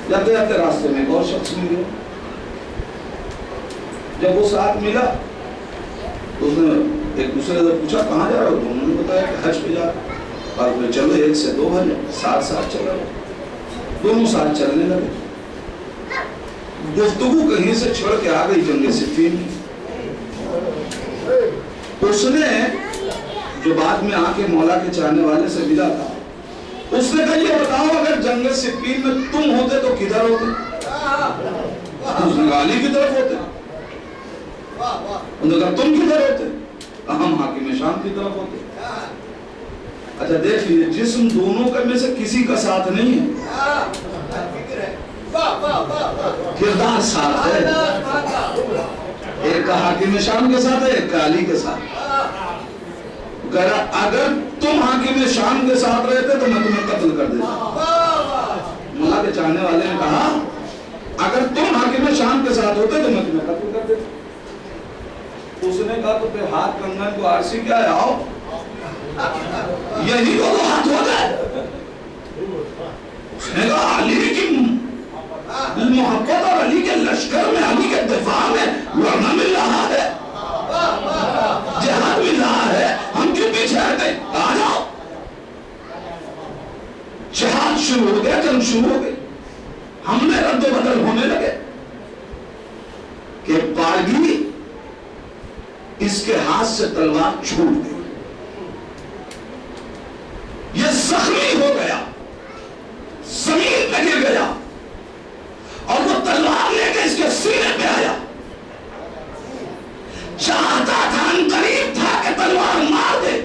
جاتے جاتے راستے میں ایک اور شخص مل گیا. جب وہ ساتھ ملا تو اس نے ایک دوسرے سے پوچھا کہاں جا رہا ہو؟ انہوں نے بتایا کہ حج پہ جا رہا. اور پھر چلو 1 سے 2 حج ساتھ ساتھ چل رہے, دونوں ساتھ چلنے لگے. گفتگو کہیں سے چھڑ کے آ گئی جنگ صفین میں. اس نے جو بعد میں آ کے مولا کے چاہنے والے سے ملا تھا, اس نے کہا یہ بتاؤ اگر جنگ صفین میں تم ہوتے تو کدھر ہوتے؟ اس نے کہا علی کی طرف ہوتے. انہوں نے کہا تم کدھر ہوتے؟ ہم حاکم شام کی طرف ہوتے. اچھا دیکھ لیجیے, جسم دونوں کا میں سے کسی کا ساتھ نہیں ہے, کردار ساتھ ہے. ایک کا حاکم شام کے ساتھ ہے, ایک کا علی کے ساتھ. اگر تم حاکم شام کے ساتھ رہتے تو میں تمہیں قتل کر دیتا. مولا کے چاہنے والے نے کہا اگر تم حاکم شام کے ساتھ ہوتے تو میں تمہیں قتل کر دیتا. اس نے کہا تو پھر ہاتھ کنگن کو عرصی کیا ہے, آؤ یہی وہ ہاتھ ہو گئے. اس نے کہا علی کی محبت اور علی کے لشکر میں, علی کے دفاع میں لڑنا مل رہا ہے, جہاد مل رہا ہے, ہم کیوں پیچھے ہٹے؟ آ جاؤ. جہاد شروع ہو گیا, جنگ شروع ہو گئی. ہم نے رد و بدل ہونے لگے کہ باغی اس کے ہاتھ سے تلوار چھوٹ گئی. یہ زخمی ہو گیا, زمین پہ گر گیا, اور وہ تلوار لے کے اس کے سینے پہ آیا. چاہتا تھا, ان قریب تھا کہ تلوار مار دے,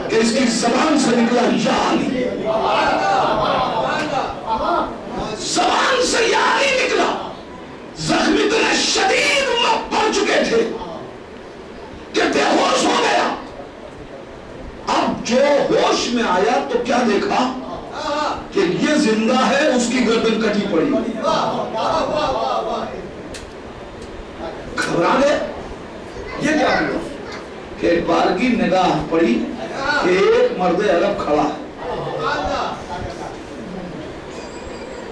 کہ اس کی زبان سے نکلا یا علی. زبان سے یا علی نکلا. زخم اتنے شدید پڑ چکے تھے کہ بے ہوش ہو گیا. اب جو ہوش میں آیا تو کیا دیکھا کہ یہ زندہ ہے, اس کی گردن کٹی پڑی. گھبرا گئے, یہ کیا ہوا کہ ایک بار کی نگاہ پڑی کہ ایک مرد عرب کھڑا ہے.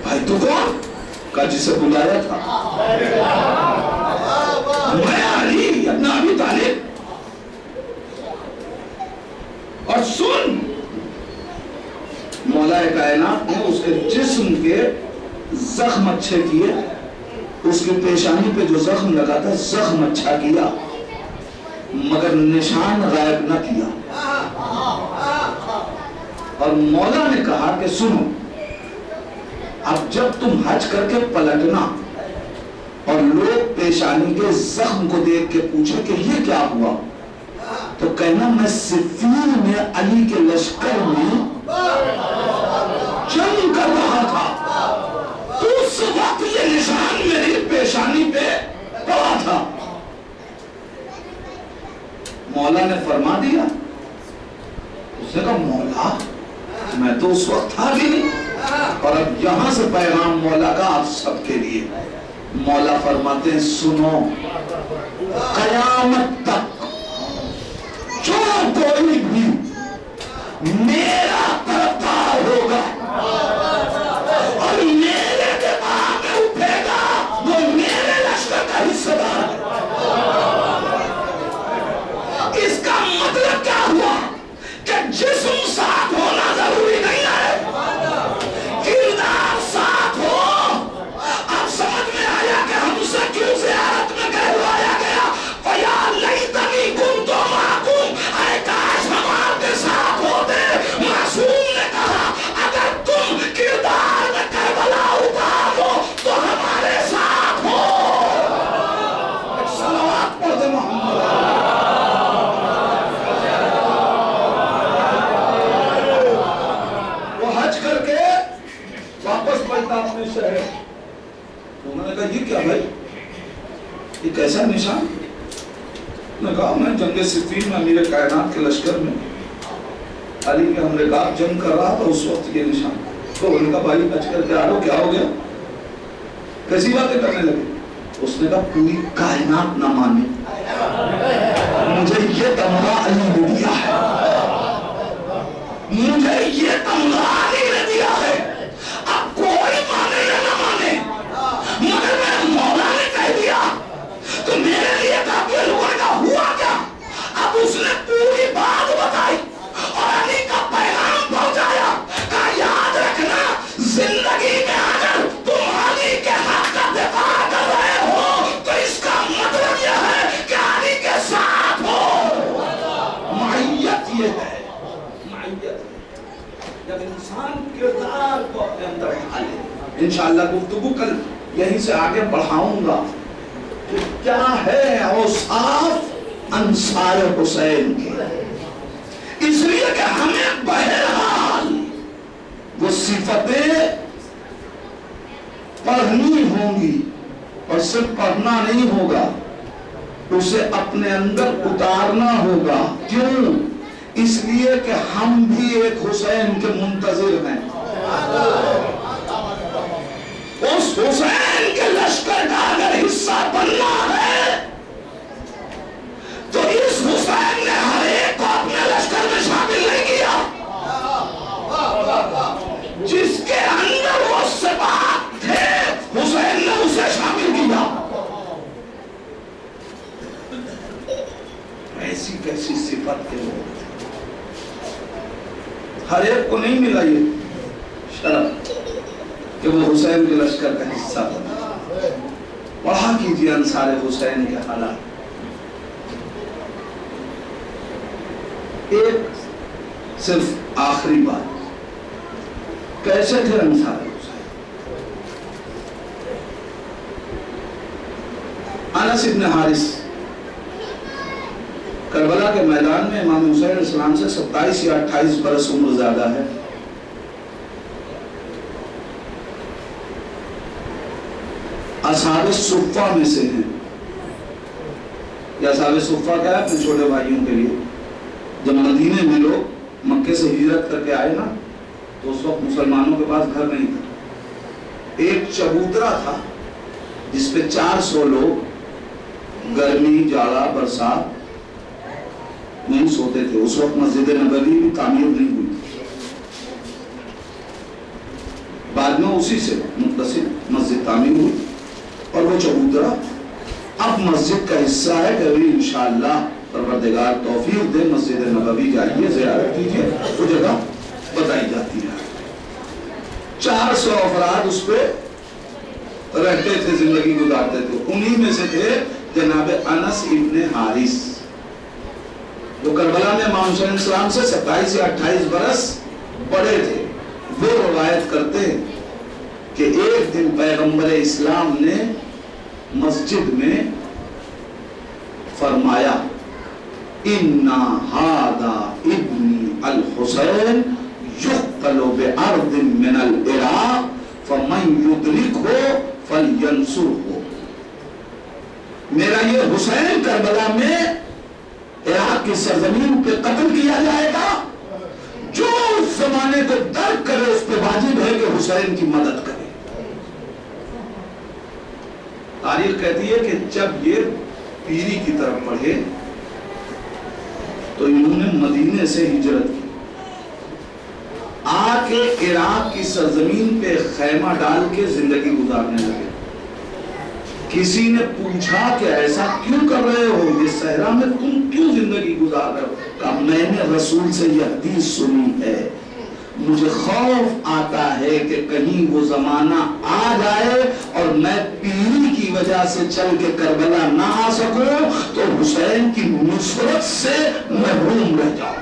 بھائی تو کون؟ کہا جسے بلایا تھا میں علی ابن ابی طالب. اور سن, مولا کائنات نے اس کے جسم کے زخم اچھے کیے, اس کی پیشانی پہ جو زخم لگا تھا زخم اچھا کیا, مگر نشان غائب نہ کیا. اور مولا نے کہا کہ سنو, اب جب تم حج کر کے پلٹنا اور لوگ پیشانی کے زخم کو دیکھ کے پوچھے کہ یہ کیا ہوا, تو کہنا میں صفین میں علی کے لشکر میں جنگ کر رہا تھا, اس وقت یہ نشان میری پیشانی پہ پڑا تھا. مولا نے فرما دیا. اس نے کہا مولا میں تو اس وقت تھا بھی نہیں. اور اب یہاں سے پیغام مولا کا آپ سب کے لیے. مولا فرماتے ہیں سنو, قیامت تک جو کوئی بھی میرا طرفدار ہوگا اور میرے دماغ میں اٹھے گا, وہ میرے لشکر کا حصہ دار ہے. اس کا مطلب کیا ہوا کہ جسم ساتھ ہونا ضروری نہیں ہے, کردار ساتھ ہو. اب سمجھ میں آیا کہ ہم سے کیوں زیارت میں کہلوایا گیا فَيَا لَيْتَنِي كُنْتُ مَعَكُمْ, اے کاش ہم آپ کے ساتھ ہوتے. معصوم نے کہا اگر تم کردار میں کربلا اتارو تو ہمارے ساتھ ہو. صلوات پڑھ دے محمد. وہ حج کر کے واپس پلٹا اپنے شہر. انہوں نے کہا یہ کیا بھائی, یہ کیسا نشان؟ نے کہا میں جنگ صفین میں امیر کائنات کے لشکر میں علی کے حملے کا جنگ کر رہا تھا, اس وقت یہ نشان. تو ان کا بھائی حج کر کے آ رہا, کیا ہو گیا, کیسی باتیں کرنے لگے. اس نے کہا پوری کائنات نہ مانے, مجھے یہ تمغہ علی نے دیا ہے, مجھے یہ تمغہ علی نے دیا ہے. اب کوئی مانے یا نہ مانے, اپنے اندر ڈھالے. انشاءاللہ گفتگو کل یہیں سے آگے بڑھاؤں گا کہ کیا ہے اوصاف انصار حسین کے. اس لیے کہ ہمیں بہرحال وہ صفتیں پڑھنی ہوں گی، اور صرف پڑھنا نہیں ہوگا، اسے اپنے اندر اتارنا ہوگا. کیوں؟ اس لیے کہ ہم بھی ایک حسین کے منتظر ہیں. اس حسین کے لشکر کا اگر حصہ بننا ہے تو اس حسین نے ہر ایک کو اپنے لشکر میں شامل نہیں کیا. جس کے اندر وہ صفات تھے حسین نے اسے شامل کیا. ایسی کیسی صفت کے لوگ ہر ایک کو نہیں ملا یہ شرف کہ وہ حسین کے لشکر کا حصہ بنا. پڑھا کیجئے انصار حسین کے حالات. ایک صرف آخری بات، کیسے تھے انصار حسین؟ انس ابن حارث کربلا کے میدان میں امام حسین علیہ السلام سے 27 یا 28 برس عمر زیادہ ہے. اصحاب صفہ میں سے ہیں. یا اصحاب صفہ کیا ہے؟ اپنے چھوٹے بھائیوں کے لیے. جب مدینے میں لوگ مکے سے ہجرت کر کے آئے نا تو اس وقت مسلمانوں کے پاس گھر نہیں تھا. ایک چبوترا تھا جس پہ 400 لوگ گرمی جاڑا برسات نہیں سوتے تھے. اس وقت مسجد نبوی بھی تعمیر نہیں ہوئی. بعد میں اسی سے متصل مسجد تعمیر ہوئی اور وہ چبوترا اب مسجد کا حصہ ہے. کہ ابھی انشاءاللہ پروردگار توفیق دے مسجد نبوی جائیے زیارت کیجیے، وہ جگہ بتائی جاتی ہے. 400 افراد اس پہ رہتے تھے، زندگی گزارتے تھے. انہی میں سے تھے جناب انس ابن حارث جو کربلا میں امام حسین السلام سے 27 یا 28 برس بڑے تھے. وہ روایت کرتے ہیں کہ ایک دن پیغمبر اسلام نے مسجد میں فرمایا اِنَّا هَذَا ابْنِ الْحُسَيْنِ يُقْتَلُ بِأَرْضٍ مِّنَ الْعِرَاقِ فَمَنْ يُدْرِكْهُ فَلْيَنْصُرْهُ. میرا یہ حسین کربلا میں عراق کی سرزمین پہ قتل کیا جائے گا. جو اس زمانے کو درک کرے اس پہ واجب ہے کہ حسین کی مدد کرے. تاریخ کہتی ہے کہ جب یہ پیری کی طرف پڑھے تو انہوں نے مدینے سے ہجرت کی. آ کے عراق کی سرزمین پہ خیمہ ڈال کے زندگی گزارنے لگے. کسی نے پوچھا کہ ایسا کیوں کر رہے ہو، یہ صحرا میں تم کیوں زندگی گزار رہے ہو؟ کہا میں نے رسول سے یہ حدیث سنی ہے، مجھے خوف آتا ہے کہ کہیں وہ زمانہ آ جائے اور میں پیری کی وجہ سے چل کے کربلا نہ آ سکوں تو حسین کی نصرت سے محروم رہ جاؤں.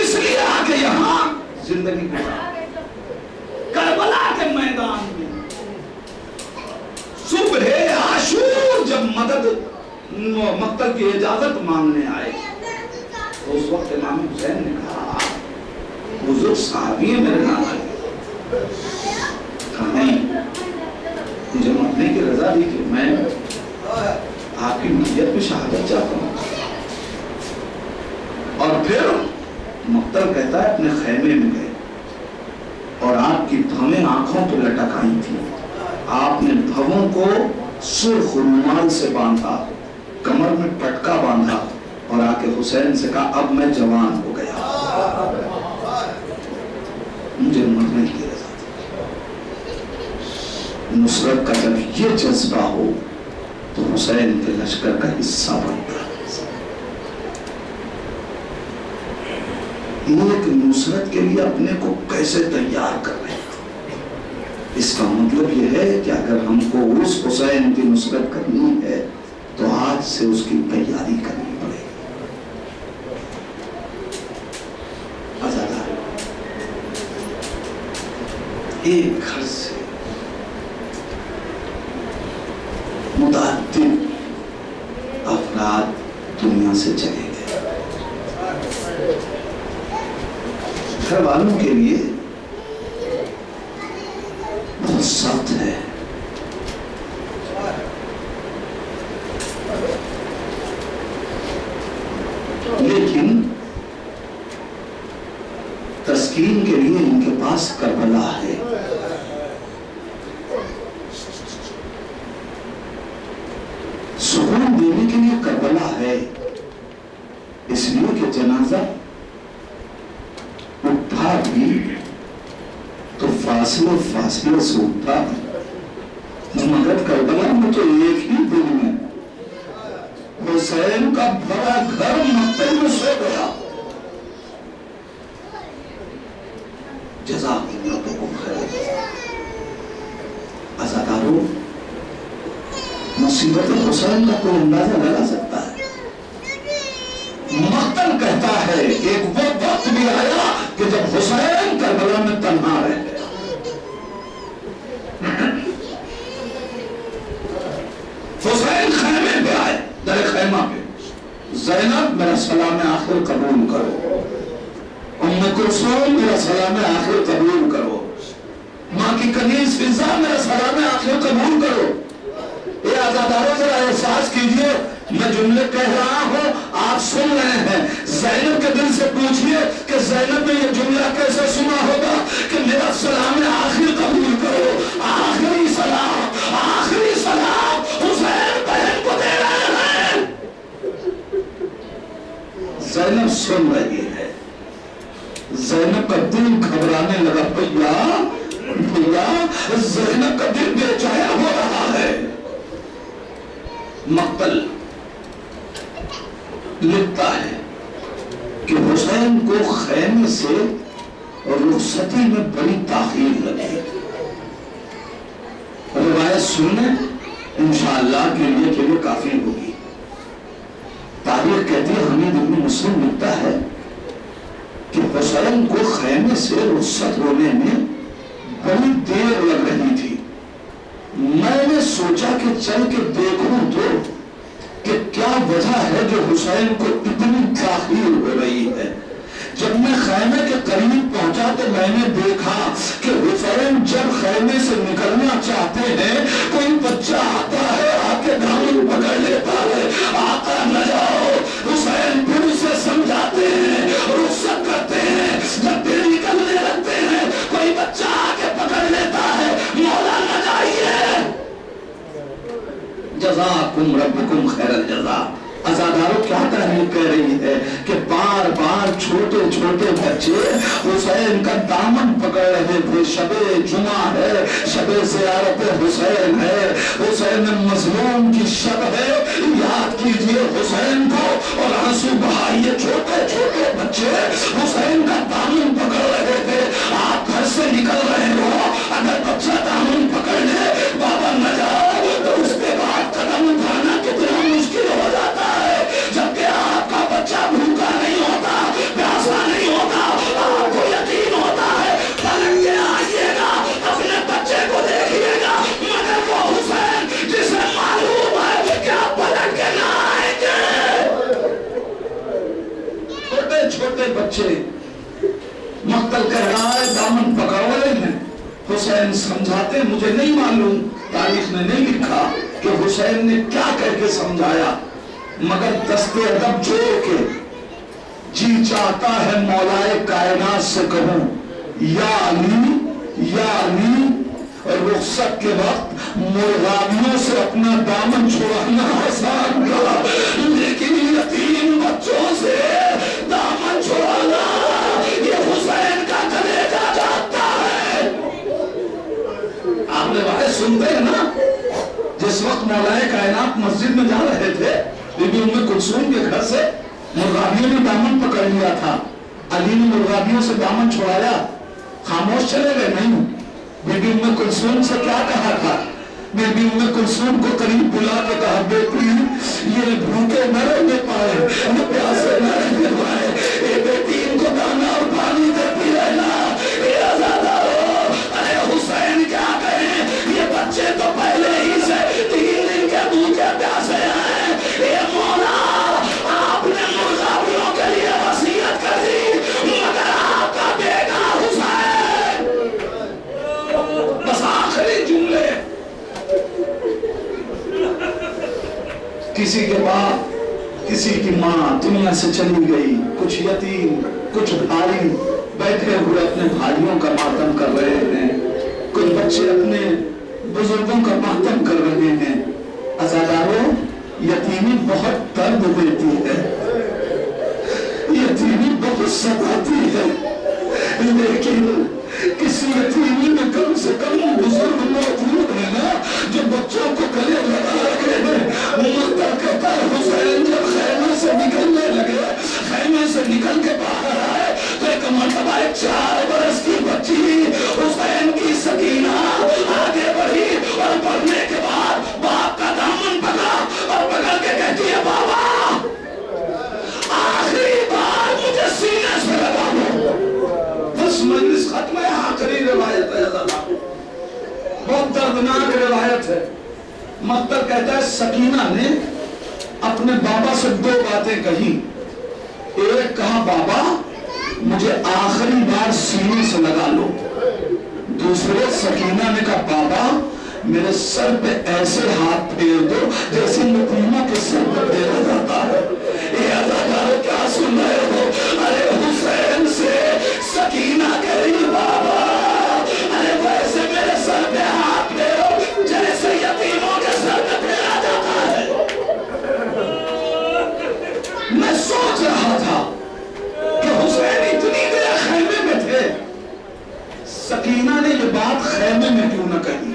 اس لیے آ کے یہاں زندگی گزار. کربلا کے میدان میں صبح عاشور جب مقتل کی اجازت مانگنے آئے تو اس وقت امام حسین نے کہا حضور صحابی ہے میرے نام آئے. کہا نہیں، مجھے مرنے کی رضا دی کہ میں آپ کی میت میں شہادت چاہتا ہوں. اور پھر مقتل کہتا ہے اپنے خیمے میں گئے اور آپ کی بھویں آنکھوں پہ لٹکائی تھی. آپ نے بھووں کو سرخ رومال سے باندھا، کمر میں پٹکا باندھا اور آ کے حسین سے کہا اب میں جوان ہو گیا، مجھے مرنے کی رضا دی. نصرت کا جب یہ جذبہ ہو تو حسین کے لشکر کا حصہ بنتا ہے. ایک نصرت کے لیے اپنے کو کیسے تیار کر رہے ہیں. اس کا مطلب یہ ہے کہ اگر ہم کو اس حسین کی نصرت کرنی ہے تو آج سے اس کی تیاری کرنی پڑے گی. ایک گھر سے متعدد افراد دنیا سے چلے گئے. گھر والوں کے لیے بہت سخت ہے. لیکن تسکین کے لیے ان کے پاس کربلا ہے. سکون دینے کے لیے کربلا ہے. اس لیے کہ جنازہ اٹھا بھی تو فاصلے سے اٹھا، مگر کربلا میں تو ایک ہی دن میں حسین کا بڑا گھر مقتل میں سو گیا. جزاکم ربکم خیر. عزادارو، مصیبت حسین کا کوئی اندازہ لگا سکتا ہے؟ مقتل کہتا ہے ایک وہ وقت بھی آیا کہ جب حسین کربلا میں تنہا رہ گیا. حسین خیمے پہ آئے، در خیمہ پہ، زینب میرا سلام آخر قبول کرو، ام کلثوم میرا سلام آخر قبول کرو، ماں کی کنیز فضا میرا سلام آخر قبول کرو. اے عزاداروں ذرا احساس کیجئے، میں جملے کہہ رہا ہوں، آپ سن رہے ہیں. زینب کے دل سے پوچھئے کہ زینب نے یہ جملہ کیسے سنا ہوگا کہ میرا سلام آخر قبول کرو. آخری سلام حسین بہن کو دے رہے ہیں. زینب سن رہی ہے. زینب کا دل گھبرانے لگا. بھیا زینب کا دل بے چین ہو رہا ہے. مقتل لکھتا ہے کہ حسین کو خیمے سے رخصتی میں بڑی تاخیر لگی. روایت سننے انشاءاللہ کے لیے کافی ہوگی. تاریخ کہتی ہے، حمید ابن مسلم لکھتا ہے کہ حسین کو خیمے سے رخصت ہونے میں بڑی دیر لگ رہی تھی. میں نے سوچا کہ چل کے دیکھوں تو کہ کیا وجہ ہے جو حسین کو اتنی تاخیر ہو رہی ہے. جب میں خیمے کے قریب پہنچا تو میں نے دیکھا کہ حسین جب خیمے سے نکلنا چاہتے ہیں، کوئی بچہ آتا ہے، آ کے دامن پکڑ لیتا ہے، آقا نہ جاؤ. حسین پھر اسے سمجھاتے ہیں، رخصت کرتے ہیں. جب پھر نکلنے لگتے ہیں، کوئی بچہ آ کے پکڑ لیتا ہے، مولا نہ جائیے. جزاکم ربکم خیر الجزا. عزاداروں کیا تحریک کہہ رہی ہے کہ بار بار چھوٹے چھوٹے بچے حسین کا دامن پکڑ رہے تھے. شب جمعہ ہے، شب زیارت حسین ہے، حسین مظلوم کی شب ہے. یاد کیجئے حسین کو اور آنسو بہائیے. چھوٹے چھوٹے بچے حسین کا دامن پکڑ رہے تھے. آپ گھر سے نکل رہے ہو، اگر بچہ دامن پکڑ لے، بابا نہ جاؤ، تو اس کے بعد قدم اٹھانا کتنا مشکل ہو جاتا ہے. جبکہ آپ کا بچہ بھوکا نہیں ہوتا، پیاسا نہیں ہوتا، آپ کو یقین ہوتا ہے پلٹ کے آئیے گا، اپنے بچے کو دیکھیے گا. مگر وہ حسین جسے معلوم ہے کہ آپ پلٹ کے نہ آئیں گے. چھوٹے چھوٹے بچے مقتل کہہ رہا ہے، دامن پکڑ رہے ہیں. حسین سمجھاتے، مجھے نہیں معلوم، تاریخ نے نہیں لکھا کہ حسین نے کیا کہہ کے سمجھایا، مگر دستے ادب جوڑ کے جی چاہتا ہے مولائے کائنات سے کہوں یا علی. اور رخصت کے وقت مرغابیوں سے اپنا دامن چھڑانا آسان تھا، لیکن یتیم بچوں سے دامن چھڑانا یہ حسین کا کلیجہ جاتا ہے. آپ نے باتیں سنتے ہیں نا، جس وقت مولائے کائنات مسجد میں جا رہے تھے، بی بی ام کلثوم کے گھر سے مرغابیوں نے دامن پکڑ لیا تھا. علی نے مرغابیوں سے دامن چھڑایا، خاموش چلے گئے نہیں. بی بی ام کلثوم سے کیا کہا تھا؟ بی بی ام کلثوم کو قریب بلا کے کہا، بیٹی یہ بھوکے نہ رہنے پائے، یہ پیاسے نہ رہنے پائے، اے بیٹی ان کو دانا اور پانی دیتی رہنا. اے آزادارو، ارے کسی کے باپ کسی کی ماں دنیا سے چلی گئی، کچھ یتیم کچھ بھائی بیٹھے ہوئے اپنے بھائیوں کا ماتم کر رہے ہیں، کچھ بچے اپنے بزرگوں کا ماتم کر رہے ہیں۔ عزاداروں، یتیمی بہت درد دیتی ہے، یتیمی بہت ستاتی ہے، لیکن کسی یتیمی میں کم سے کم بزرگ موجود ہے نا جو بچوں کو گلے لگا رہے ہیں۔ مقتل کہتا ہے حسین جب خیمے سے نکلنے لگے، خیمے سے نکل کے باہر آئے تو ایک مرتبہ 4 برس کی بچی حسین کی سکینہ آگے بڑھی اور بڑھنے کے بعد باپ کا دامن پکڑا اور پکڑ کے کہتی ہے بابا آخری بار مجھے سینے سے لگا دو۔ بس مجلس ختم ہے۔ آخری روایت ہے، بہت دردناک روایت ہے۔ مقتل کہتا ہے سکینہ نے اپنے بابا سے 2 باتیں کہی۔ ایک کہا بابا مجھے آخری بار سینے سے لگا لو، دوسرے سکینہ نے کہا بابا میرے سر پہ ایسے ہاتھ پھیر دو جیسے یتیموں کے سر پہ پھیرا جاتا ہے۔ یہ عزاداروں کیا سن رہے ہو؟ ارے حسین سے سکینہ کہہ رہی بابا ارے ویسے میرے سر پہ ہاتھ پھیرو جیسے یتیموں کے سر پہ پھیرا جاتا ہے۔ میں سوچ رہا تھا کہ حسین اتنی دیر خیمے میں تھے، سکینہ نے یہ بات خیمے میں کیوں نہ کہی؟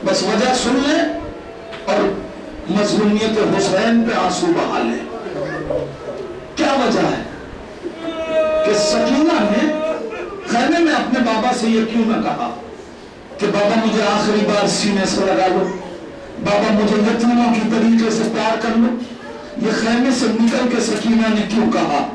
بس وجہ سن لیں اور مظلومیت حسین پہ آنسو بہا لیں۔ کیا وجہ ہے کہ سکینہ نے خیمے میں اپنے بابا سے یہ کیوں نہ کہا کہ بابا مجھے آخری بار سینے سے لگا لو، بابا مجھے یتیموں کی طریقے سے پیار کر لو؟ یہ خیمے سے نکل کے سکینہ نے کیوں کہا؟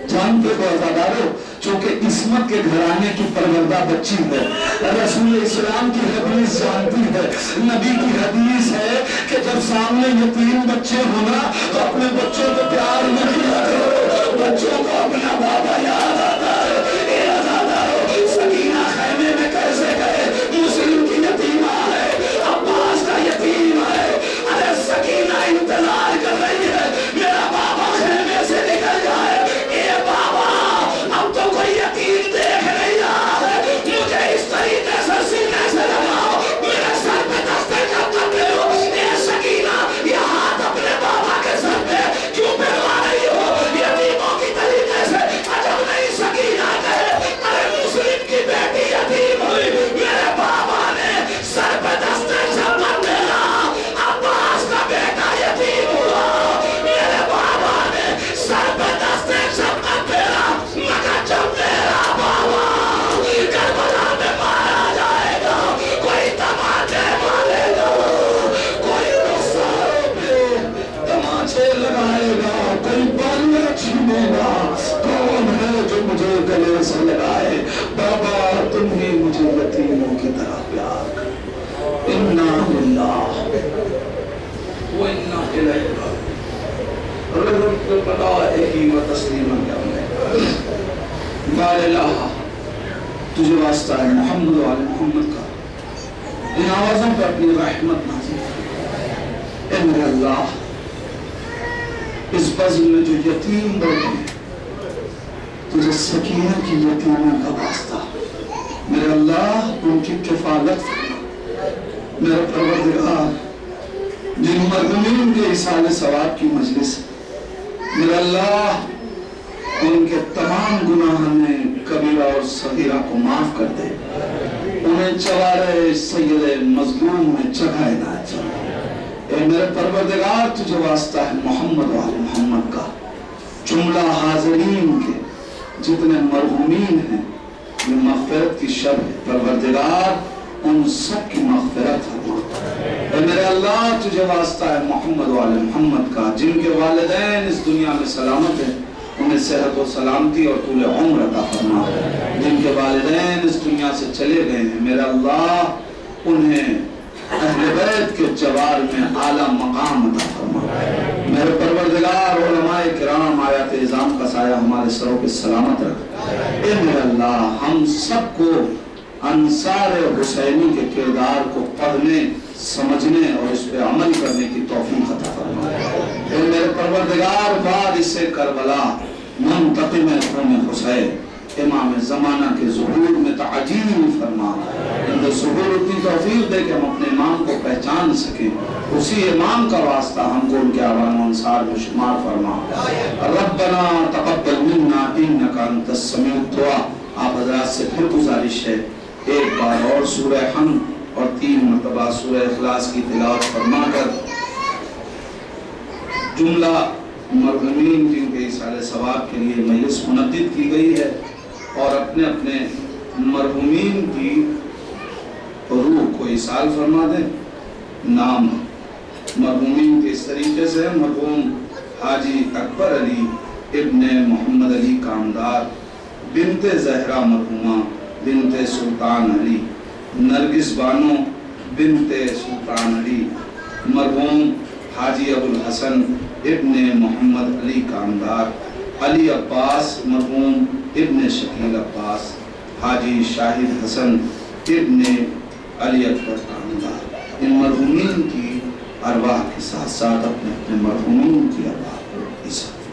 جانتے ہو عزادارو، چونکہ عصمت کے گھرانے کی پروردہ بچی ہے، رسول اسلام کی حدیث جانتی ہے، نبی کی حدیث ہے کہ جب سامنے یتیم بچے ہونا تو اپنے بچوں کو پیار نہ کیا کرو، بچوں کو اپنا بابا یاد آتا ہے۔ اے عزادارو، سکینہ خیمے میں کیسے گئے؟ مسلم کی یتیمہ ہے، عباس کا یتیم ہے، ارے سکینہ انتظار کر رہی ہے میرا بابا خیمے سے نکل جائے۔ اے بابا اب تو کوئی یتیم دیکھ نہیں رہا ہے، مجھے اس طریقے سے سینے سے لگاؤ، میرے سر پہ دستے جب کرتے ہو۔ اے سکینہ یہ ہاتھ اپنے بابا کے سر پہ کیوں پھیروا رہی ہو یتیموں کی طریقے سے؟ عجب نہیں سکینہ کہے ارے مسلم کی بیٹی یتیم ہوئی، میرے بابا نے سر پہ دستے جب کر پھیرا، عباس کا بیٹا یتیم ہوا، میرے بابا نے سر پہ دستے جب کر پھیرا، مگر جب میرا بابا کربلا میں مارا جائے گا کوئی تماچے مارے گا، کوئی رخساروں پہ تماچے لگائے گا، کوئی بالیاں چھینے گا، کون ہے جو مجھے گلے سے لگائے؟ بابا تم ہی مجھے یتیموں کی طرح پیار کرو۔ انا للہ و انا الیہ راجعون۔ بلائہ و تسلیما یا الہ، تجھے واسطہ ہے محمد و آل محمد کا، ان آوازوں پر اپنی رحمت نازل کر۔ اے میرے اللہ، اس بزم میں جو یتیم بیٹھے ہیں تجھے سکینہ کی یتیموں کا واسطہ، میرے اللہ ان کی کفالت فرما۔ میرے پروردگار جن مرحومین کے اصال ثواب کی مجلس، میرے اللہ ان کے تمام گناہوں کبیرہ اور صغیرہ کو معاف کر دے، انہیں چوارے سید مظلوم میں جگہ عنایت فرما۔ اے میرے پروردگار تجھے واسطہ ہے محمد و آل محمد کا، جملہ حاضرین کے جتنے مرحومین ہیں یہ مغفرت کی شب ہے، پروردگار ان سب کی مغفرت فرما۔ اے میرے اللہ تجھے واسطہ ہے محمد و آل محمد کا، جن کے والدین اس دنیا میں سلامت ہیں انہیں صحت و سلامتی اور طول عمر عطا فرما، جن کے والدین اس دنیا سے چلے گئے ہیں میرے اللہ انہیں اہل بیت کے جوار میں اعلیٰ مقام عطا فرما۔ میرے پروردگار علماء کرام آیات اعظام کا سایہ ہمارے سروں پہ سلامت رکھ۔ اے میرے اللہ ہم سب کو انصار حسینی کے کردار کو پڑھنے سمجھنے اور اس پہ عمل کرنے کی توفیق عطا فرما۔ اے میرے پروردگار وارث کربلا منتقم خون حسین امام زمانہ کے ظہور میں تعجیل فرما، ان کو ظہور اتنی توفیق دے کہ ہم اپنے امام کو پہچان سکیں، اسی امام کا واسطہ ہم کو ان کے عوام انصار میں شمار فرما۔ ربنا تقبل منا انک انت السمیع الدعاء۔ آپ حضرات سے پھر گزارش ہے ایک بار اور سورہ حمد اور 3 مرتبہ سورہ اخلاص کی تلاوت فرما کر جملہ مرحومین جن کے ایصال ثواب کے لیے مجلس منعقد کی گئی ہے اور اپنے اپنے مرحومین کی روح کو ایصال فرما دیں۔ نام مرحومین کے اس طریقے سے مرحوم حاجی اکبر علی ابن محمد علی کامدار، بنت زہرا مرحومہ بنت سلطان علی، نرگس بانو بنت سلطان علی، مرحوم حاجی ابو الحسن ابن محمد علی کامدار، علی عباس مرحوم ابن شکیل عباس، حاجی شاہد حسن ابن علی اکبر کامدار۔ ان مرحومین کی ارواح کے ساتھ ساتھ اپنے اپنے مرحومین کی ارواح کو ایصال فرمائیں۔